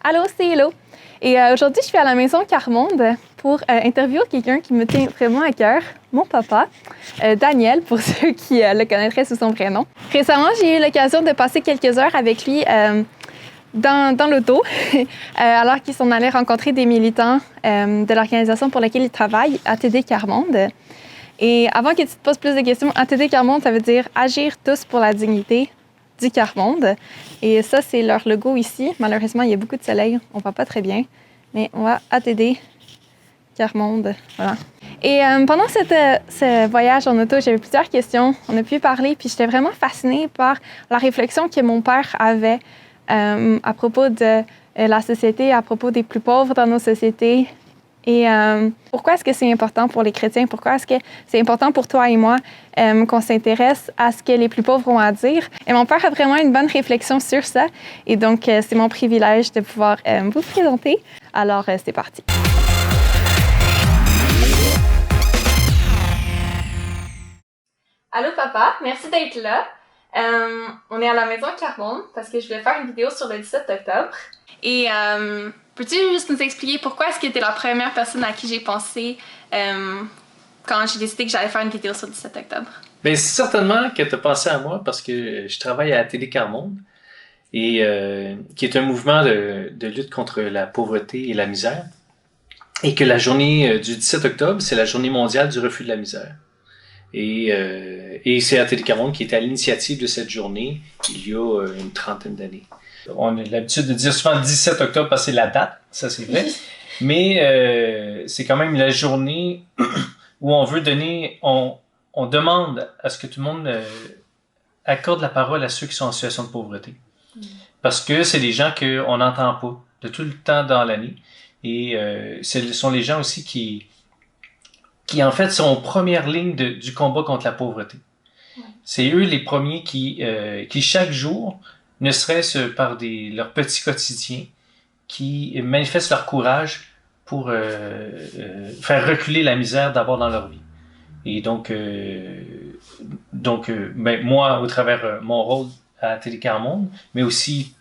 Allô, c'est Hello. Et aujourd'hui, je suis à la maison Carmonde pour interviewer quelqu'un qui me tient vraiment à cœur, mon papa, Daniel, pour ceux qui le connaîtraient sous son prénom. Récemment, j'ai eu l'occasion de passer quelques heures avec lui dans l'auto, alors qu'ils sont allés rencontrer des militants de l'organisation pour laquelle ils travaillent, ATD Carmonde. Et avant que tu te poses plus de questions, ATD Carmonde, ça veut dire Agir tous pour la dignité du Carmonde. Et ça, c'est leur logo ici. Malheureusement, il y a beaucoup de soleil, on ne voit pas très bien, mais on va ATD Carmonde. Voilà. Et pendant ce voyage en auto, j'avais plusieurs questions. On a pu parler, puis j'étais vraiment fascinée par la réflexion que mon père avait à propos de la société, à propos des plus pauvres dans nos sociétés. Et pourquoi est-ce que c'est important pour les chrétiens? Pourquoi est-ce que c'est important pour toi et moi qu'on s'intéresse à ce que les plus pauvres ont à dire? Et mon père a vraiment une bonne réflexion sur ça. Et donc, c'est mon privilège de pouvoir vous présenter. Alors, c'est parti. Allô, papa. Merci d'être là. On est à la maison Carmonde parce que je voulais faire une vidéo sur le 17 octobre. Et peux-tu juste nous expliquer pourquoi est-ce que tu es la première personne à qui j'ai pensé quand j'ai décidé que j'allais faire une vidéo sur le 17 octobre? Bien, c'est certainement que tu as pensé à moi parce que je travaille à ATD Carmonde, et qui est un mouvement de lutte contre la pauvreté et la misère. Et que la journée du 17 octobre, c'est la journée mondiale du refus de la misère. Et c'est ATD Carmonde qui était à l'initiative de cette journée il y a une trentaine d'années. On a l'habitude de dire souvent le 17 octobre parce que c'est la date, ça c'est vrai. Mais c'est quand même la journée où on veut donner, on demande à ce que tout le monde accorde la parole à ceux qui sont en situation de pauvreté. Parce que c'est des gens qu'on n'entend pas de tout le temps dans l'année. Et ce sont les gens aussi qui en fait sont en première ligne du combat contre la pauvreté. C'est eux les premiers qui chaque jour, ne serait-ce par leur petit quotidien, qui manifestent leur courage pour faire reculer la misère d'abord dans leur vie. Et donc moi, au travers mon rôle à ATD Carmonde, mais aussi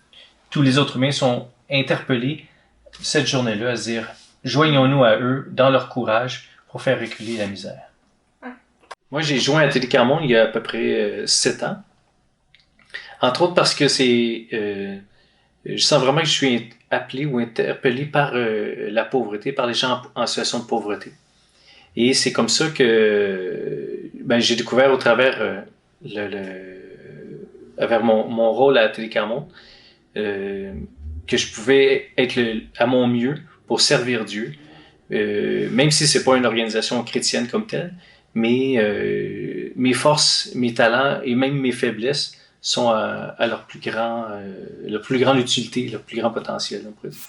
tous les autres humains sont interpellés cette journée-là à se dire « Joignons-nous à eux dans leur courage pour faire reculer la misère. » Moi, j'ai joint à ATD Carmonde il y a à peu près 7 ans. Entre autres parce que je sens vraiment que je suis appelé ou interpellé par la pauvreté, par les gens en situation de pauvreté. Et c'est comme ça que j'ai découvert au travers avec mon rôle à ATD Carmonde que je pouvais être à mon mieux pour servir Dieu, même si c'est pas une organisation chrétienne comme telle, mais mes forces, mes talents et même mes faiblesses sont à leur plus grande utilité, leur plus grand potentiel, on pourrait dire.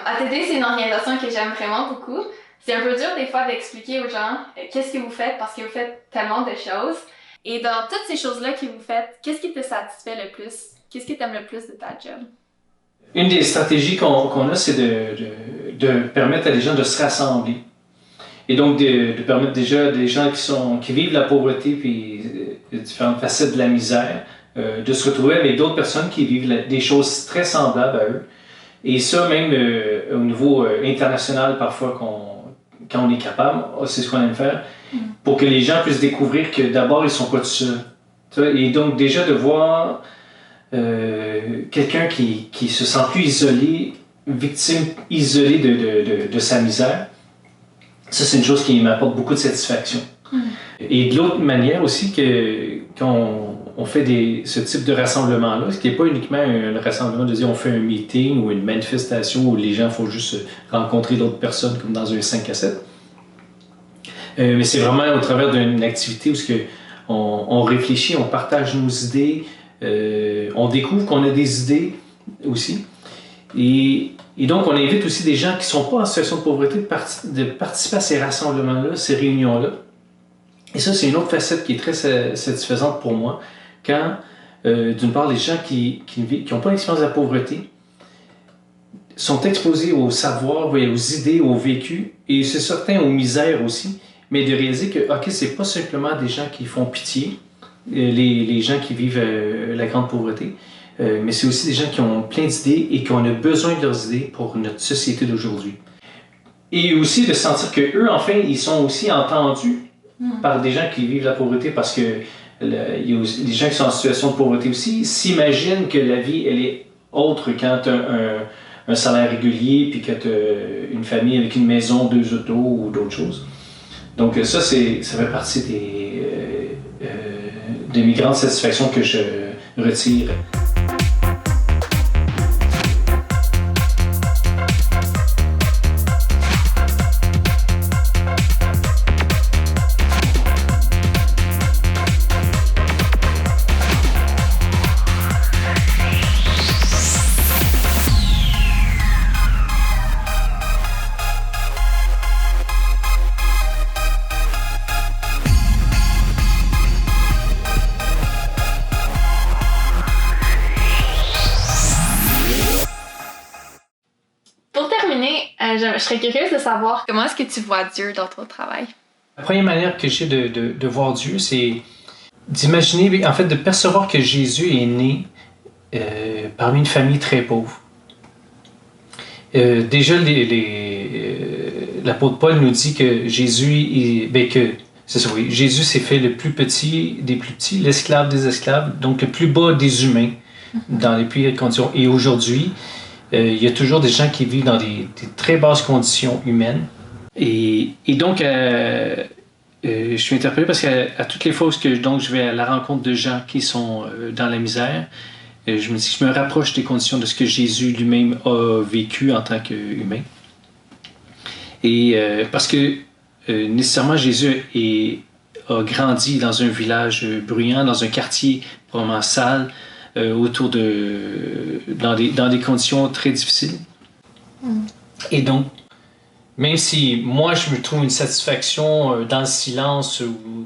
ATD, c'est une organisation que j'aime vraiment beaucoup. C'est un peu dur des fois d'expliquer aux gens qu'est-ce que vous faites parce que vous faites tellement de choses. Et dans toutes ces choses-là que vous faites, qu'est-ce qui te satisfait le plus? Qu'est-ce que tu aimes le plus de ta job? Une des stratégies qu'on a, c'est de permettre à des gens de se rassembler. Et donc de permettre déjà des gens qui vivent la pauvreté puis différentes facettes de la misère, de se retrouver avec d'autres personnes qui vivent des choses très semblables à eux. Et ça, même au niveau international, parfois, quand on est capable, c'est ce qu'on aime faire, pour que les gens puissent découvrir que d'abord, ils ne sont pas tout seuls. Et donc, déjà, de voir quelqu'un qui se sent plus isolé, victime isolée de sa misère, ça, c'est une chose qui m'apporte beaucoup de satisfaction. Et de l'autre manière aussi, quand on fait ce type de rassemblement-là, ce qui n'est pas uniquement le rassemblement de dire on fait un meeting ou une manifestation où les gens font juste rencontrer d'autres personnes comme dans un 5 à 7. Mais c'est vraiment au travers d'une activité où on réfléchit, on partage nos idées, on découvre qu'on a des idées aussi. Et donc on invite aussi des gens qui ne sont pas en situation de pauvreté de participer à ces rassemblements-là, ces réunions-là. Et ça, c'est une autre facette qui est très satisfaisante pour moi, quand, d'une part, les gens qui n'ont pas l'expérience de la pauvreté sont exposés au savoir, aux idées, au vécu, et c'est certain aux misères aussi, mais de réaliser que, OK, c'est pas simplement des gens qui font pitié, les gens qui vivent la grande pauvreté, mais c'est aussi des gens qui ont plein d'idées et qui ont besoin de leurs idées pour notre société d'aujourd'hui. Et aussi de sentir qu'eux, enfin, ils sont aussi entendus par des gens qui vivent la pauvreté, parce que il y a aussi, les gens qui sont en situation de pauvreté aussi s'imaginent que la vie, elle est autre quand tu as un salaire régulier, puis que tu as une famille avec une maison, 2 autos ou d'autres choses. Donc ça, ça fait partie des mes grandes satisfactions que je retire. Pour terminer, je serais curieuse de savoir comment est-ce que tu vois Dieu dans ton travail? La première manière que j'ai de voir Dieu, c'est d'imaginer, en fait, de percevoir que Jésus est né parmi une famille très pauvre. Déjà, l'apôtre Paul nous dit que Jésus, Jésus s'est fait le plus petit des plus petits, l'esclave des esclaves, donc le plus bas des humains dans les pires conditions. Et aujourd'hui, il y a toujours des gens qui vivent dans des très basses conditions humaines. Et donc, je suis interpellé parce qu'à toutes les fois où je vais à la rencontre de gens qui sont dans la misère, je me dis que je me rapproche des conditions de ce que Jésus lui-même a vécu en tant qu'humain. Et parce que nécessairement Jésus a grandi dans un village bruyant, dans un quartier probablement sale, dans des conditions très difficiles. Et donc, même si moi je me trouve une satisfaction dans le silence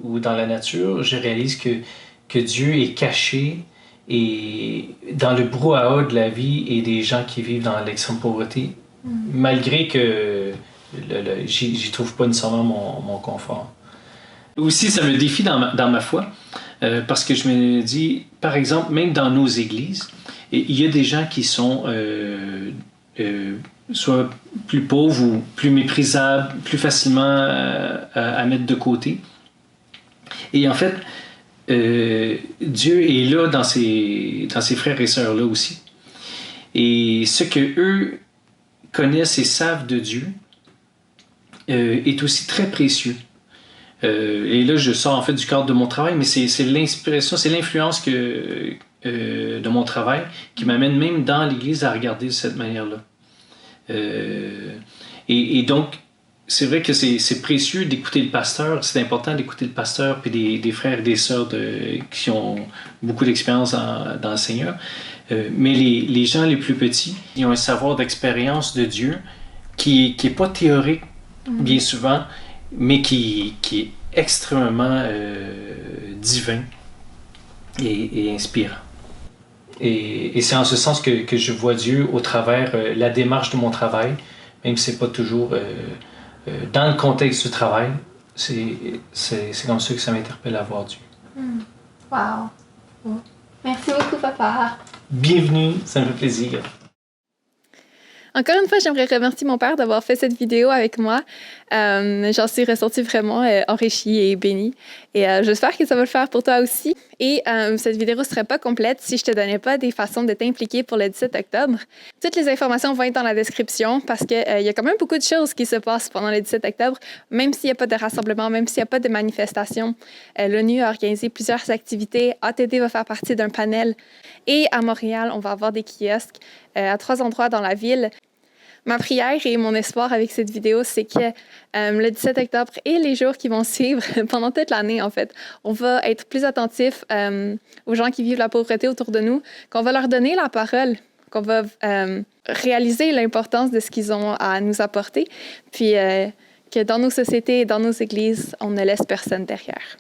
ou dans la nature, je réalise que Dieu est caché et dans le brouhaha de la vie et des gens qui vivent dans l'extrême pauvreté, malgré que j'y trouve pas nécessairement mon confort. Aussi, ça me défie dans ma foi, parce que je me dis, par exemple, même dans nos églises, il y a des gens qui sont soit plus pauvres ou plus méprisables, plus facilement à mettre de côté. Et en fait, Dieu est là dans ses frères et sœurs-là aussi. Et ce que eux connaissent et savent de Dieu est aussi très précieux. Et là, je sors en fait du cadre de mon travail, mais c'est l'inspiration, c'est l'influence de mon travail qui m'amène même dans l'Église à regarder de cette manière-là. Et donc, c'est vrai que c'est précieux d'écouter le pasteur, c'est important d'écouter le pasteur puis des frères et des sœurs qui ont beaucoup d'expérience dans le Seigneur. Mais les gens les plus petits, ils ont un savoir d'expérience de Dieu qui n'est pas théorique, bien souvent, mais qui est extrêmement divin et inspirant. Et c'est en ce sens que je vois Dieu au travers la démarche de mon travail, même si ce n'est pas toujours dans le contexte du travail, c'est comme ça que ça m'interpelle à voir Dieu. Wow! Merci beaucoup, papa! Bienvenue, ça me fait plaisir. Encore une fois, j'aimerais remercier mon père d'avoir fait cette vidéo avec moi. J'en suis ressortie vraiment enrichie et bénie. Et j'espère que ça va le faire pour toi aussi. Et cette vidéo ne serait pas complète si je ne te donnais pas des façons de t'impliquer pour le 17 octobre. Toutes les informations vont être dans la description parce qu'il y a quand même beaucoup de choses qui se passent pendant le 17 octobre. Même s'il n'y a pas de rassemblement, même s'il n'y a pas de manifestation, l'ONU a organisé plusieurs activités. ATD va faire partie d'un panel. Et à Montréal, on va avoir des kiosques à 3 endroits dans la ville. Ma prière et mon espoir avec cette vidéo, c'est que le 17 octobre et les jours qui vont suivre, pendant toute l'année en fait, on va être plus attentifs aux gens qui vivent la pauvreté autour de nous, qu'on va leur donner la parole, qu'on va réaliser l'importance de ce qu'ils ont à nous apporter, puis que dans nos sociétés et dans nos églises, on ne laisse personne derrière.